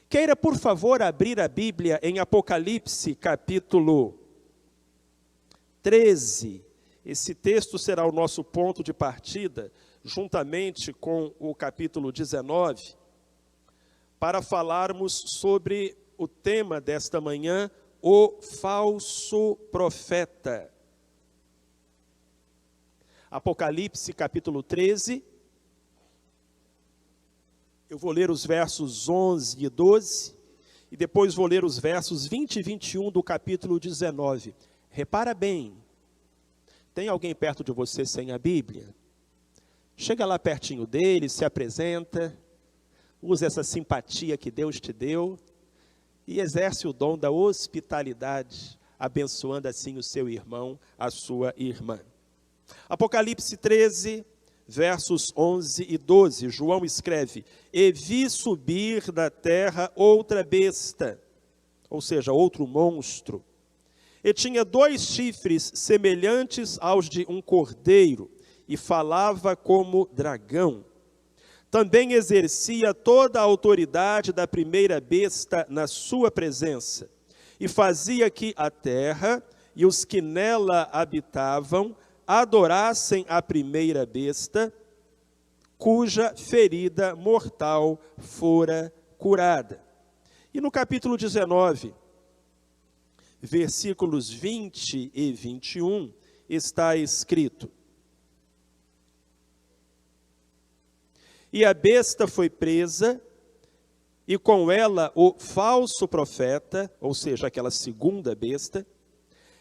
Queira, por favor, abrir a Bíblia em Apocalipse, capítulo 13. Esse texto será o nosso ponto de partida, juntamente com o capítulo 19, para falarmos sobre o tema desta manhã, o falso profeta. Apocalipse, capítulo 13. Eu vou ler os versos 11 e 12, e depois vou ler os versos 20 e 21 do capítulo 19. Repara bem, tem alguém perto de você sem a Bíblia? Chega lá pertinho dele, se apresenta, usa essa simpatia que Deus te deu e exerce o dom da hospitalidade, abençoando assim o seu irmão, a sua irmã. Apocalipse 13, versos 11 e 12, João escreve: E vi subir da terra outra besta, ou seja, outro monstro, e tinha 2 chifres semelhantes aos de um cordeiro, e falava como dragão. Também exercia toda a autoridade da primeira besta na sua presença, e fazia que a terra e os que nela habitavam adorassem a primeira besta, cuja ferida mortal fora curada. E no capítulo 19, versículos 20 e 21, está escrito: E a besta foi presa, e com ela o falso profeta, ou seja, aquela segunda besta,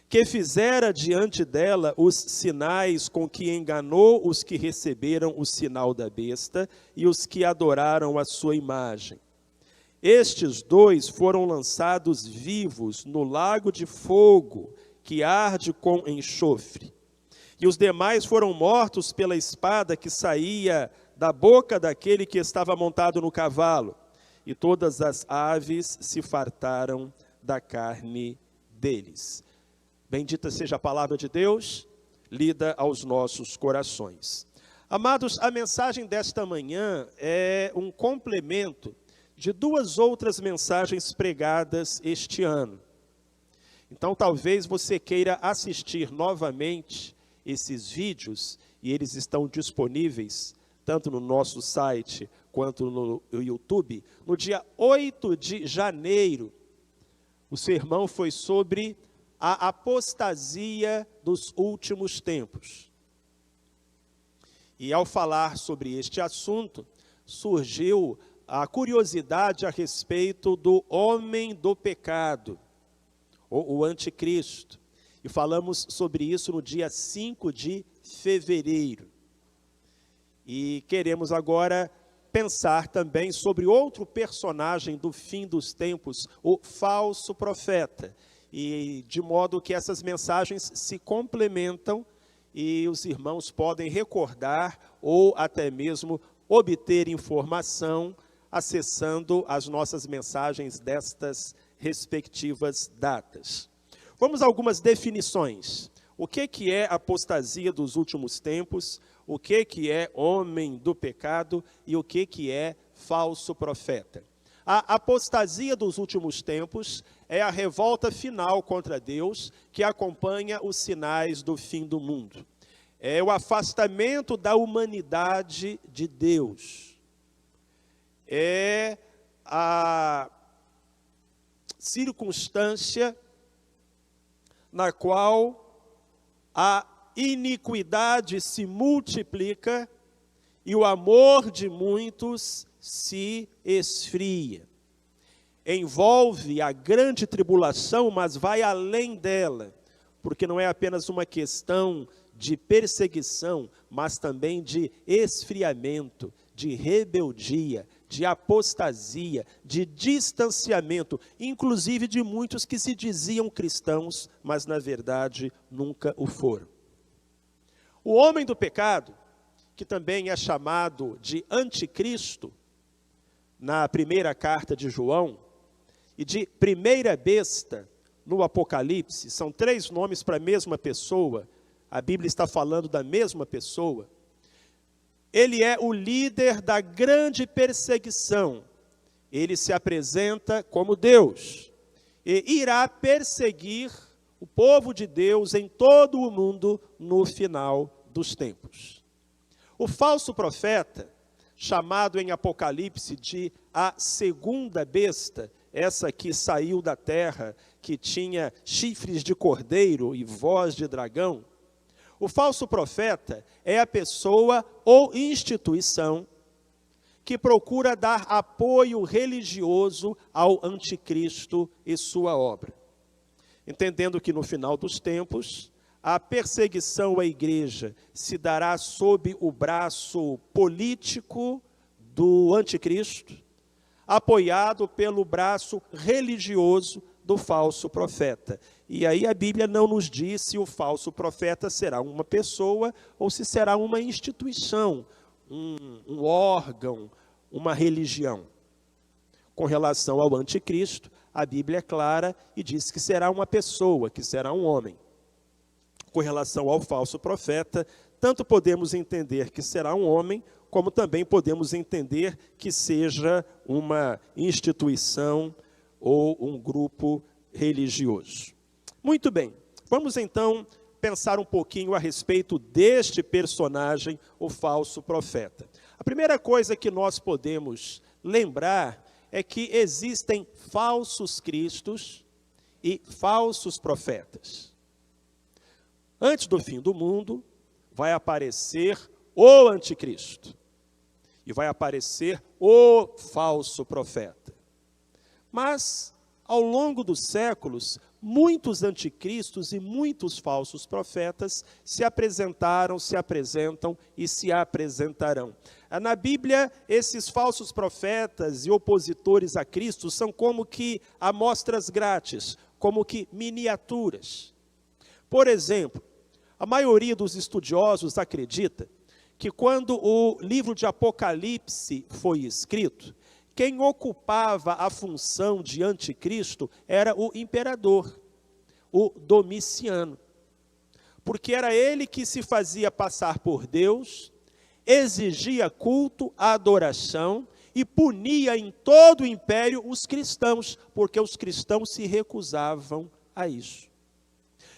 que fizera diante dela os sinais com que enganou os que receberam o sinal da besta e os que adoraram a sua imagem. Estes 2 foram lançados vivos no lago de fogo, que arde com enxofre. E os demais foram mortos pela espada que saía da boca daquele que estava montado no cavalo. E todas as aves se fartaram da carne deles. Bendita seja a palavra de Deus, lida aos nossos corações. Amados, a mensagem desta manhã é um complemento de 2 outras mensagens pregadas este ano. Então, talvez você queira assistir novamente esses vídeos, e eles estão disponíveis tanto no nosso site quanto no YouTube. No dia 8 de janeiro, o sermão foi sobre a apostasia dos últimos tempos. E ao falar sobre este assunto, surgiu a curiosidade a respeito do homem do pecado, ou o anticristo. E falamos sobre isso no dia 5 de fevereiro. E queremos agora pensar também sobre outro personagem do fim dos tempos, o falso profeta. E de modo que essas mensagens se complementam e os irmãos podem recordar ou até mesmo obter informação acessando as nossas mensagens destas respectivas datas. Vamos a algumas definições. O que é apostasia dos últimos tempos? O que é homem do pecado? E o que é falso profeta? A apostasia dos últimos tempos é a revolta final contra Deus que acompanha os sinais do fim do mundo. É o afastamento da humanidade de Deus. É a circunstância na qual a iniquidade se multiplica e o amor de muitos se esfria. Envolve a grande tribulação, mas vai além dela, porque não é apenas uma questão de perseguição, mas também de esfriamento, de rebeldia, de apostasia, de distanciamento, inclusive de muitos que se diziam cristãos, mas na verdade nunca o foram. O homem do pecado, que também é chamado de anticristo, na primeira carta de João, e de primeira besta no Apocalipse, são 3 nomes para a mesma pessoa, a Bíblia está falando da mesma pessoa. Ele é o líder da grande perseguição ele se apresenta como Deus e irá perseguir o povo de Deus em todo o mundo no final dos tempos. O falso profeta, chamado em Apocalipse de a segunda besta, essa que saiu da terra, que tinha chifres de cordeiro e voz de dragão, o falso profeta é a pessoa ou instituição que procura dar apoio religioso ao anticristo e sua obra. Entendendo que no final dos tempos, a perseguição à igreja se dará sob o braço político do anticristo, apoiado pelo braço religioso do falso profeta. E aí a Bíblia não nos diz se o falso profeta será uma pessoa ou se será uma instituição, um órgão, uma religião. Com relação ao anticristo, a Bíblia é clara e diz que será uma pessoa, que será um homem. Com relação ao falso profeta, tanto podemos entender que será um homem, como também podemos entender que seja uma instituição ou um grupo religioso. Muito bem, vamos então pensar um pouquinho a respeito deste personagem, o falso profeta. A primeira coisa que nós podemos lembrar é que existem falsos cristos e falsos profetas. Antes do fim do mundo, vai aparecer o anticristo e vai aparecer o falso profeta. Mas, ao longo dos séculos, muitos anticristos e muitos falsos profetas se apresentaram, se apresentam e se apresentarão. Na Bíblia, esses falsos profetas e opositores a Cristo são como que amostras grátis, como que miniaturas. Por exemplo, a maioria dos estudiosos acredita que quando o livro de Apocalipse foi escrito, quem ocupava a função de anticristo era o imperador, o Domiciano. Porque era ele que se fazia passar por Deus, exigia culto, adoração e punia em todo o império os cristãos, porque os cristãos se recusavam a isso.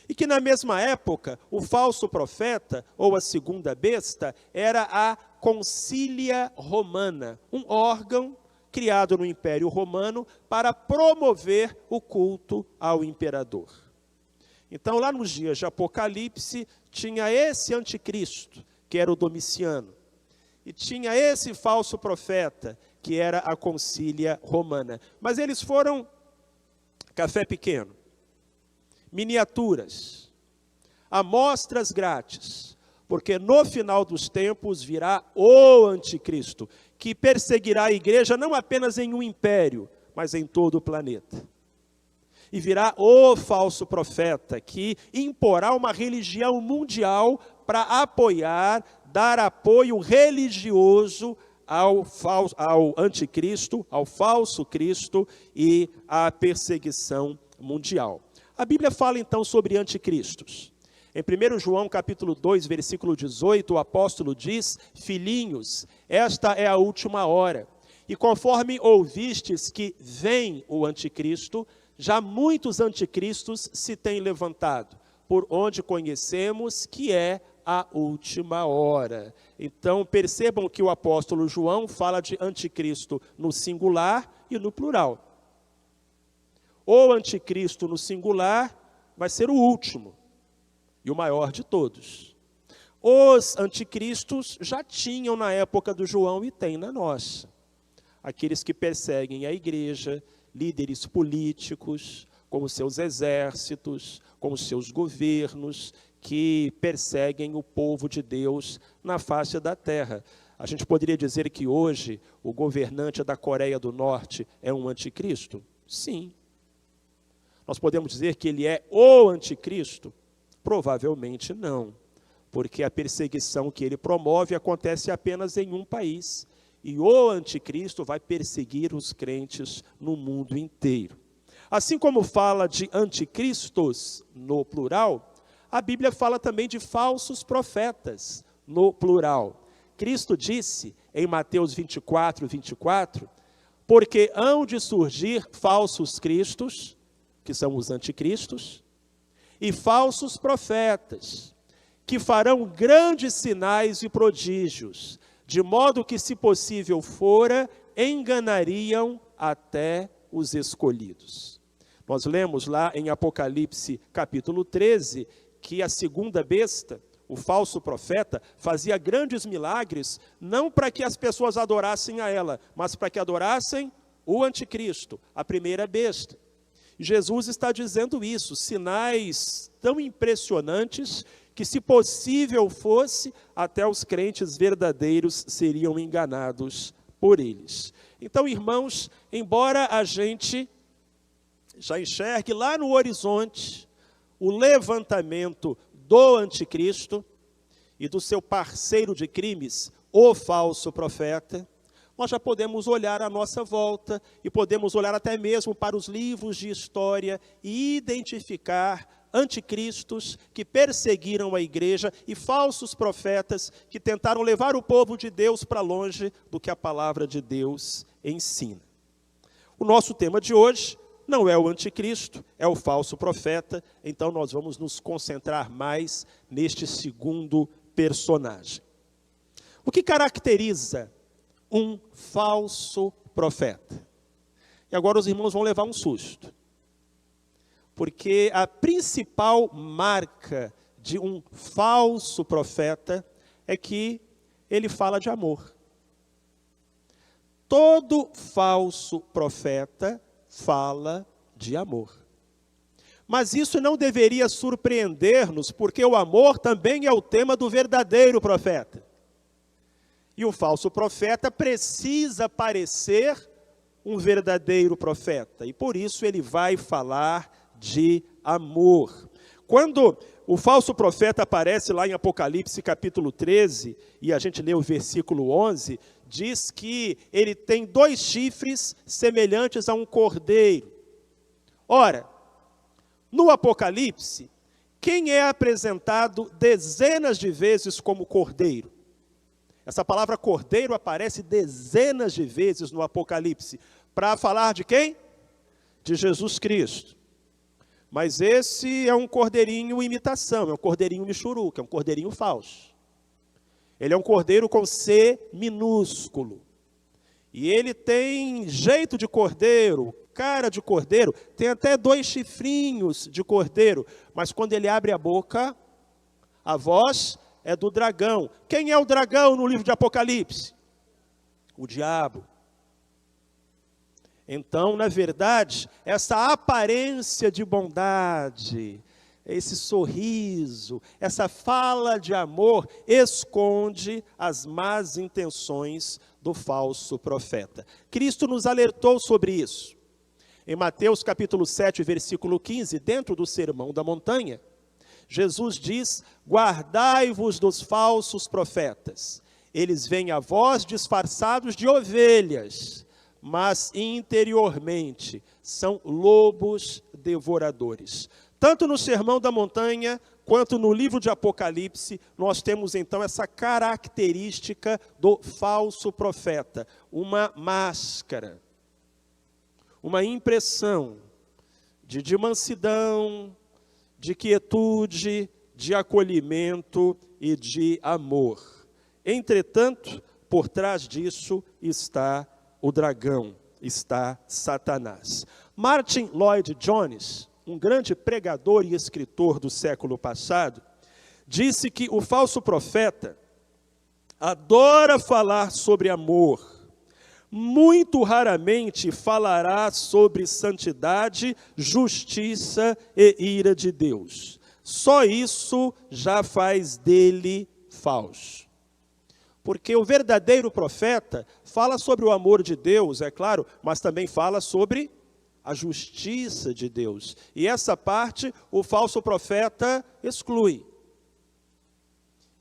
E que na mesma época, o falso profeta, ou a segunda besta, era a concília romana, um órgão criado no Império Romano para promover o culto ao imperador. Então, lá nos dias de Apocalipse, tinha esse anticristo, que era o Domiciano, e tinha esse falso profeta, que era a concília romana. Mas eles foram café pequeno, miniaturas, amostras grátis, porque no final dos tempos virá o anticristo, que perseguirá a igreja não apenas em um império, mas em todo o planeta. E virá o falso profeta, que imporá uma religião mundial para apoiar, dar apoio religioso ao anticristo, ao falso Cristo e à perseguição mundial. A Bíblia fala então sobre anticristos. Em 1 João capítulo 2, versículo 18, o apóstolo diz: filhinhos, esta é a última hora. E conforme ouvistes que vem o anticristo, já muitos anticristos se têm levantado, por onde conhecemos que é a última hora. Então percebam que o apóstolo João fala de anticristo no singular e no plural. O anticristo no singular vai ser o último e o maior de todos. Os anticristos já tinham na época do João e tem na nossa. Aqueles que perseguem a igreja, líderes políticos, com os seus exércitos, com os seus governos, que perseguem o povo de Deus na face da terra. A gente poderia dizer que hoje o governante da Coreia do Norte é um anticristo? Sim. Nós podemos dizer que ele é o anticristo? Provavelmente não, porque a perseguição que ele promove acontece apenas em um país, e o anticristo vai perseguir os crentes no mundo inteiro. Assim como fala de anticristos no plural, a Bíblia fala também de falsos profetas no plural. Cristo disse em Mateus 24, 24, porque hão de surgir falsos cristos, que são os anticristos, e falsos profetas, que farão grandes sinais e prodígios, de modo que, se possível fora, enganariam até os escolhidos. Nós lemos lá em Apocalipse capítulo 13, que a segunda besta, o falso profeta, fazia grandes milagres, não para que as pessoas adorassem a ela, mas para que adorassem o anticristo, a primeira besta. Jesus está dizendo isso, sinais tão impressionantes que, se possível fosse, até os crentes verdadeiros seriam enganados por eles. Então, irmãos, embora a gente já enxergue lá no horizonte o levantamento do anticristo e do seu parceiro de crimes, o falso profeta, nós já podemos olhar à nossa volta e podemos olhar até mesmo para os livros de história e identificar anticristos que perseguiram a igreja e falsos profetas que tentaram levar o povo de Deus para longe do que a palavra de Deus ensina. O nosso tema de hoje não é o anticristo, é o falso profeta, então nós vamos nos concentrar mais neste segundo personagem. O que caracteriza um falso profeta? E agora os irmãos vão levar um susto, porque a principal marca de um falso profeta é que ele fala de amor. Todo falso profeta fala de amor. Mas isso não deveria surpreender-nos, porque o amor também é o tema do verdadeiro profeta. E o falso profeta precisa parecer um verdadeiro profeta, e por isso ele vai falar de amor. Quando o falso profeta aparece lá em Apocalipse capítulo 13, e a gente lê o versículo 11, diz que ele tem 2 chifres semelhantes a um cordeiro. Ora, no Apocalipse, quem é apresentado dezenas de vezes como cordeiro? Essa palavra cordeiro aparece dezenas de vezes no Apocalipse. Para falar de quem? De Jesus Cristo. Mas esse é um cordeirinho imitação, é um cordeirinho michuruca, é um cordeirinho falso. Ele é um cordeiro com C minúsculo. E ele tem jeito de cordeiro, cara de cordeiro, tem até 2 chifrinhos de cordeiro. Mas quando ele abre a boca, a voz é do dragão. Quem é o dragão no livro de Apocalipse? O diabo. Então, na verdade, essa aparência de bondade, esse sorriso, essa fala de amor, esconde as más intenções do falso profeta. Cristo nos alertou sobre isso. Em Mateus capítulo 7, versículo 15, dentro do Sermão da Montanha, Jesus diz: guardai-vos dos falsos profetas. Eles vêm a vós disfarçados de ovelhas, mas interiormente são lobos devoradores. Tanto no Sermão da Montanha, quanto no livro de Apocalipse, nós temos então essa característica do falso profeta. Uma máscara, uma impressão de mansidão, de quietude, de acolhimento e de amor. Entretanto, por trás disso está o dragão, está Satanás. Martin Lloyd-Jones, um grande pregador e escritor do século passado, disse que o falso profeta adora falar sobre amor, muito raramente falará sobre santidade, justiça e ira de Deus. Só isso já faz dele falso. Porque o verdadeiro profeta fala sobre o amor de Deus, é claro, mas também fala sobre a justiça de Deus. E essa parte o falso profeta exclui.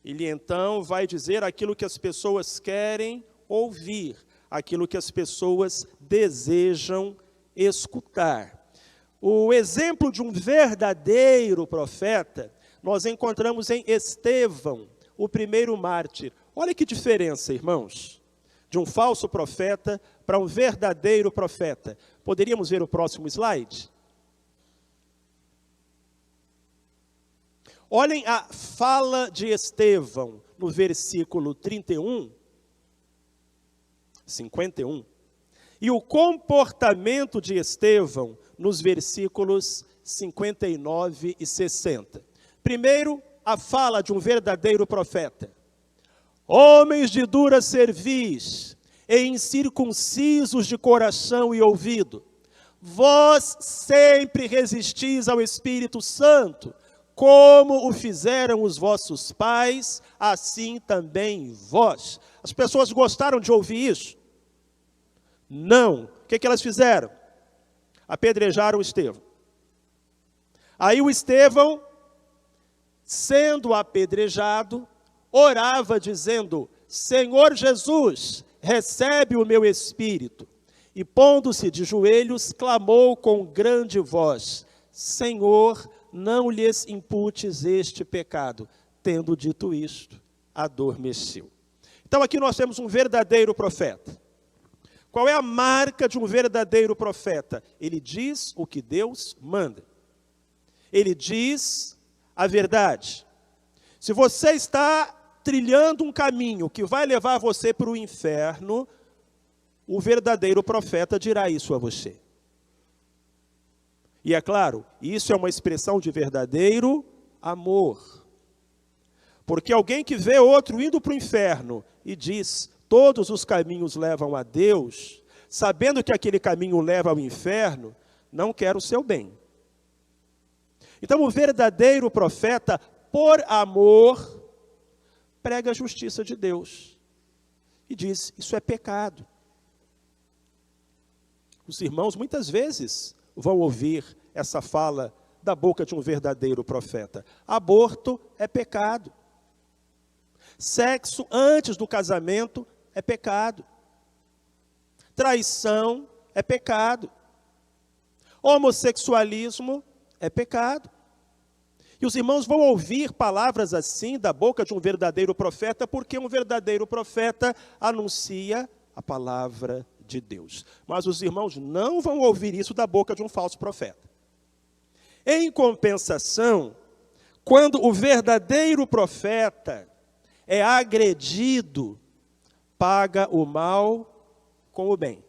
Ele então vai dizer aquilo que as pessoas querem ouvir, aquilo que as pessoas desejam escutar. O exemplo de um verdadeiro profeta, nós encontramos em Estevão, o primeiro mártir. Olha que diferença, irmãos. de um falso profeta para um verdadeiro profeta. Poderíamos ver o próximo slide? Olhem a fala de Estevão no versículo 31, 51, e o comportamento de Estevão nos versículos 59 e 60. Primeiro, a fala de um verdadeiro profeta. Homens de dura cerviz e incircuncisos de coração e ouvido, vós sempre resistis ao Espírito Santo, como o fizeram os vossos pais, assim também vós. As pessoas gostaram de ouvir isso? Não. O que elas fizeram? Apedrejaram o Estevão. Aí o Estevão, sendo apedrejado, orava dizendo: Senhor Jesus, recebe o meu espírito. E pondo-se de joelhos, clamou com grande voz: Senhor, não lhes imputes este pecado. Tendo dito isto, adormeceu. Então aqui nós temos um verdadeiro profeta. Qual é a marca de um verdadeiro profeta? Ele diz o que Deus manda. Ele diz a verdade. Se você está trilhando um caminho que vai levar você para o inferno, o verdadeiro profeta dirá isso a você. E é claro, isso é uma expressão de verdadeiro amor. Porque alguém que vê outro indo para o inferno e diz: todos os caminhos levam a Deus, sabendo que aquele caminho leva ao inferno, não quer o seu bem. Então o verdadeiro profeta, por amor, prega a justiça de Deus. E diz: isso é pecado. Os irmãos muitas vezes vão ouvir essa fala da boca de um verdadeiro profeta. Aborto é pecado. Sexo antes do casamento é pecado. Traição é pecado. Homossexualismo é pecado. E os irmãos vão ouvir palavras assim da boca de um verdadeiro profeta, porque um verdadeiro profeta anuncia a palavra de Deus. Mas os irmãos não vão ouvir isso da boca de um falso profeta. Em compensação, quando o verdadeiro profeta é agredido, paga o mal com o bem.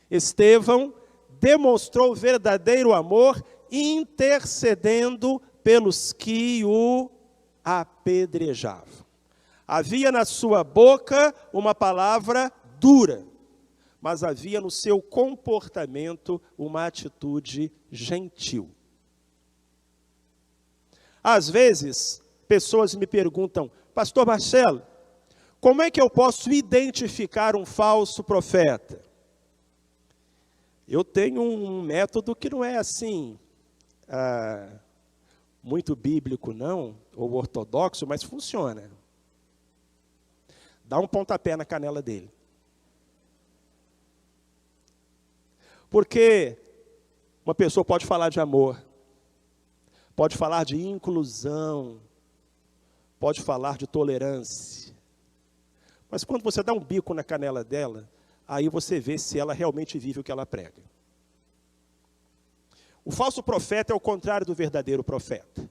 Estevão demonstrou verdadeiro amor intercedendo pelos que o apedrejavam. Havia na sua boca uma palavra dura, mas havia no seu comportamento uma atitude gentil. Às vezes, pessoas me perguntam: Pastor Marcelo, como é que eu posso identificar um falso profeta? Eu tenho um método que não é assim, muito bíblico não, ou ortodoxo, mas funciona. Dá um pontapé na canela dele. Porque uma pessoa pode falar de amor, pode falar de inclusão, pode falar de tolerância. Mas quando você dá um bico na canela dela, aí você vê se ela realmente vive o que ela prega. O falso profeta é o contrário do verdadeiro profeta.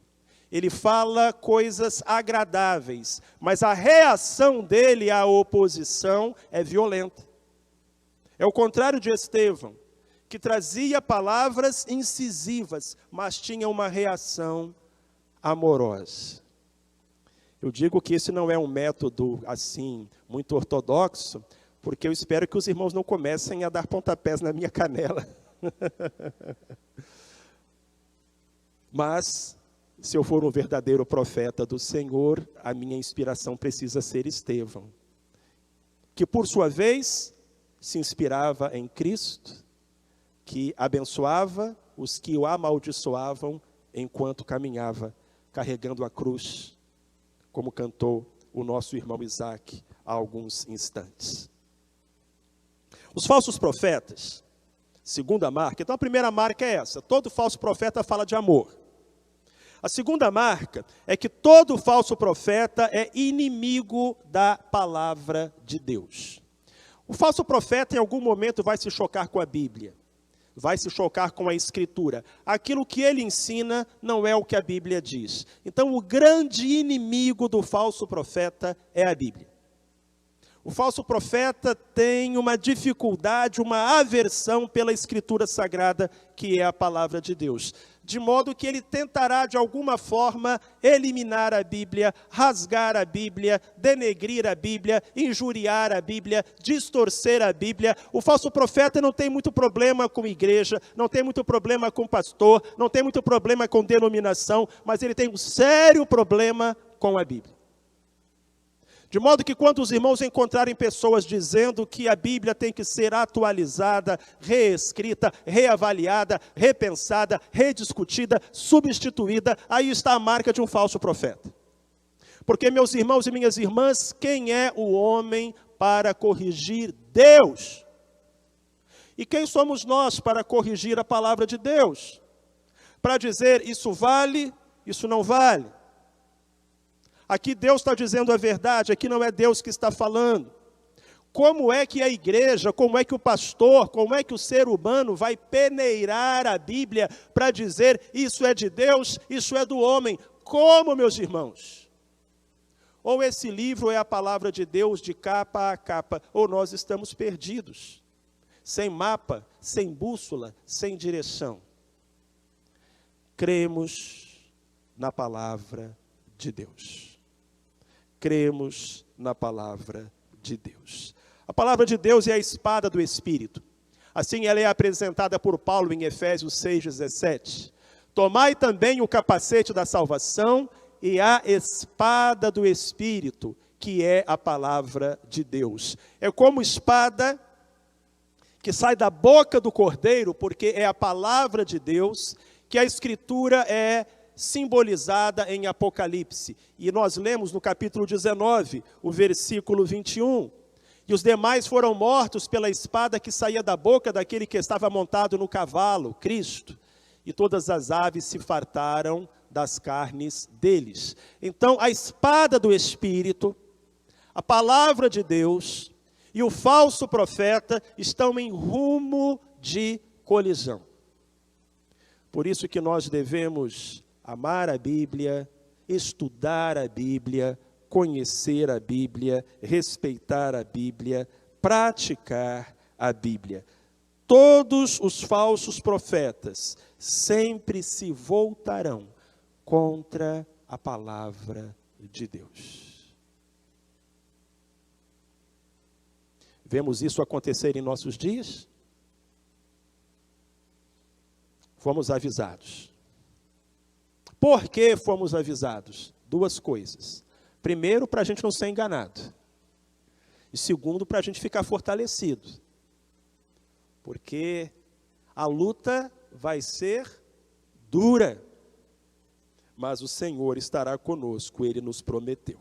Ele fala coisas agradáveis, mas a reação dele à oposição é violenta. É o contrário de Estevão, que trazia palavras incisivas, mas tinha uma reação amorosa. Eu digo que esse não é um método assim muito ortodoxo, porque eu espero que os irmãos não comecem a dar pontapés na minha canela. Mas, se eu for um verdadeiro profeta do Senhor, a minha inspiração precisa ser Estevão, que por sua vez se inspirava em Cristo, que abençoava os que o amaldiçoavam enquanto caminhava, carregando a cruz, como cantou o nosso irmão Isaac há alguns instantes. Os falsos profetas, segunda marca, então a primeira marca é essa: todo falso profeta fala de amor. A segunda marca é que todo falso profeta é inimigo da palavra de Deus. O falso profeta em algum momento vai se chocar com a Bíblia, vai se chocar com a Escritura. Aquilo que ele ensina não é o que a Bíblia diz. Então o grande inimigo do falso profeta é a Bíblia. O falso profeta tem uma dificuldade, uma aversão pela Escritura Sagrada, que é a palavra de Deus. De modo que ele tentará, de alguma forma, eliminar a Bíblia, rasgar a Bíblia, denegrir a Bíblia, injuriar a Bíblia, distorcer a Bíblia. O falso profeta não tem muito problema com igreja, não tem muito problema com pastor, não tem muito problema com denominação, mas ele tem um sério problema com a Bíblia. De modo que quando os irmãos encontrarem pessoas dizendo que a Bíblia tem que ser atualizada, reescrita, reavaliada, repensada, rediscutida, substituída, aí está a marca de um falso profeta. Porque, meus irmãos e minhas irmãs, quem é o homem para corrigir Deus? E quem somos nós para corrigir a palavra de Deus? Para dizer, isso vale, isso não vale. Aqui Deus está dizendo a verdade, aqui não é Deus que está falando. Como é que a igreja, como é que o pastor, como é que o ser humano vai peneirar a Bíblia para dizer isso é de Deus, isso é do homem? Como, meus irmãos? Ou esse livro é a palavra de Deus de capa a capa, ou nós estamos perdidos, sem mapa, sem bússola, sem direção. Cremos na palavra de Deus. Cremos na palavra de Deus. A palavra de Deus é a espada do Espírito. Assim ela é apresentada por Paulo em Efésios 6,17. Tomai também o capacete da salvação e a espada do Espírito, que é a palavra de Deus. É como espada que sai da boca do cordeiro, porque é a palavra de Deus, que a Escritura é simbolizada em Apocalipse. E nós lemos no capítulo 19, o versículo 21. E os demais foram mortos pela espada que saía da boca daquele que estava montado no cavalo, Cristo. E todas as aves se fartaram das carnes deles. Então, a espada do Espírito, a palavra de Deus e o falso profeta estão em rumo de colisão. Por isso que nós devemos amar a Bíblia, estudar a Bíblia, conhecer a Bíblia, respeitar a Bíblia, praticar a Bíblia. Todos os falsos profetas sempre se voltarão contra a palavra de Deus. Vemos isso acontecer em nossos dias? Fomos avisados. Por que fomos avisados? Duas coisas. Primeiro, para a gente não ser enganado. E segundo, para a gente ficar fortalecido. Porque a luta vai ser dura. Mas o Senhor estará conosco, Ele nos prometeu.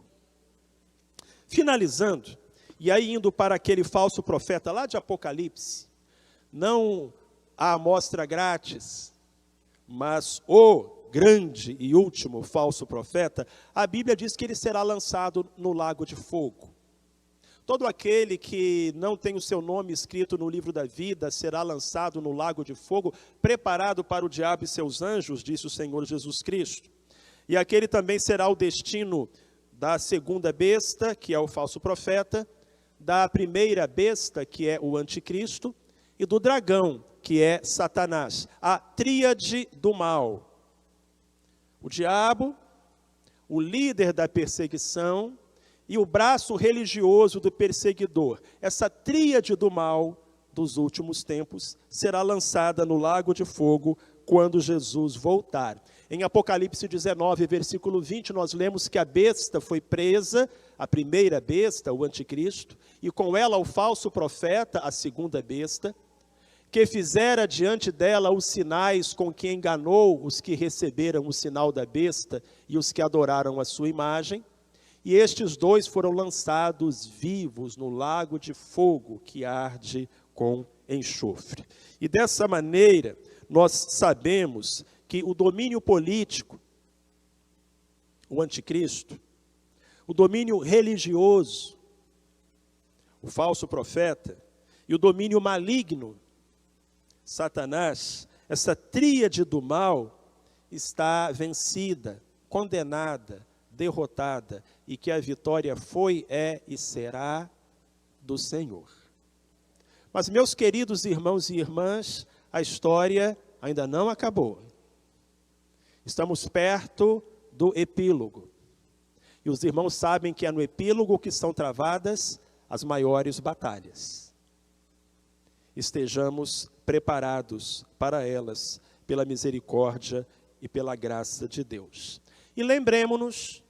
Finalizando, e aí indo para aquele falso profeta lá de Apocalipse, não a amostra grátis, mas o grande e último falso profeta, a Bíblia diz que ele será lançado no lago de fogo. Todo aquele que não tem o seu nome escrito no livro da vida será lançado no lago de fogo, preparado para o diabo e seus anjos, disse o Senhor Jesus Cristo. E aquele também será o destino da segunda besta, que é o falso profeta, da primeira besta, que é o anticristo, e do dragão, que é Satanás, a tríade do mal. O diabo, o líder da perseguição e o braço religioso do perseguidor. Essa tríade do mal dos últimos tempos será lançada no lago de fogo quando Jesus voltar. Em Apocalipse 19, versículo 20, nós lemos que a besta foi presa, a primeira besta, o anticristo, e com ela o falso profeta, a segunda besta, que fizera diante dela os sinais com que enganou os que receberam o sinal da besta e os que adoraram a sua imagem. E estes dois foram lançados vivos no lago de fogo que arde com enxofre. E dessa maneira, nós sabemos que o domínio político, o anticristo, o domínio religioso, o falso profeta e o domínio maligno, Satanás, essa tríade do mal, está vencida, condenada, derrotada, e que a vitória foi, é e será do Senhor. Mas, meus queridos irmãos e irmãs, a história ainda não acabou. Estamos perto do epílogo. E os irmãos sabem que é no epílogo que são travadas as maiores batalhas. Estejamos preparados para elas, pela misericórdia e pela graça de Deus. E lembremos-nos,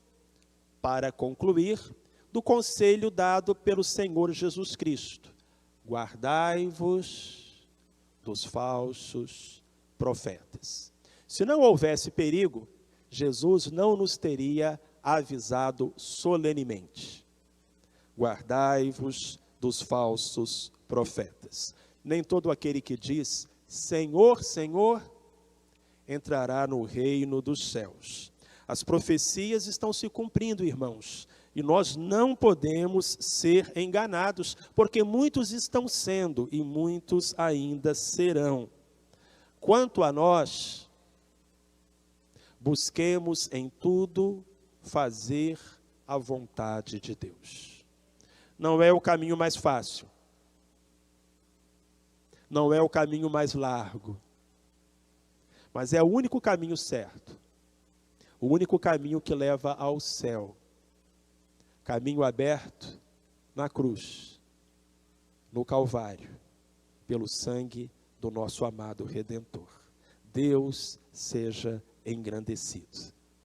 para concluir, do conselho dado pelo Senhor Jesus Cristo: guardai-vos dos falsos profetas. Se não houvesse perigo, Jesus não nos teria avisado solenemente: guardai-vos dos falsos profetas. Nem todo aquele que diz Senhor, Senhor, entrará no reino dos céus. As profecias estão se cumprindo, irmãos, e nós não podemos ser enganados, porque muitos estão sendo e muitos ainda serão. Quanto a nós, busquemos em tudo fazer a vontade de Deus. Não é o caminho mais fácil, não é o caminho mais largo, mas é o único caminho certo, o único caminho que leva ao céu, caminho aberto na cruz, no Calvário, pelo sangue do nosso amado Redentor. Deus seja engrandecido.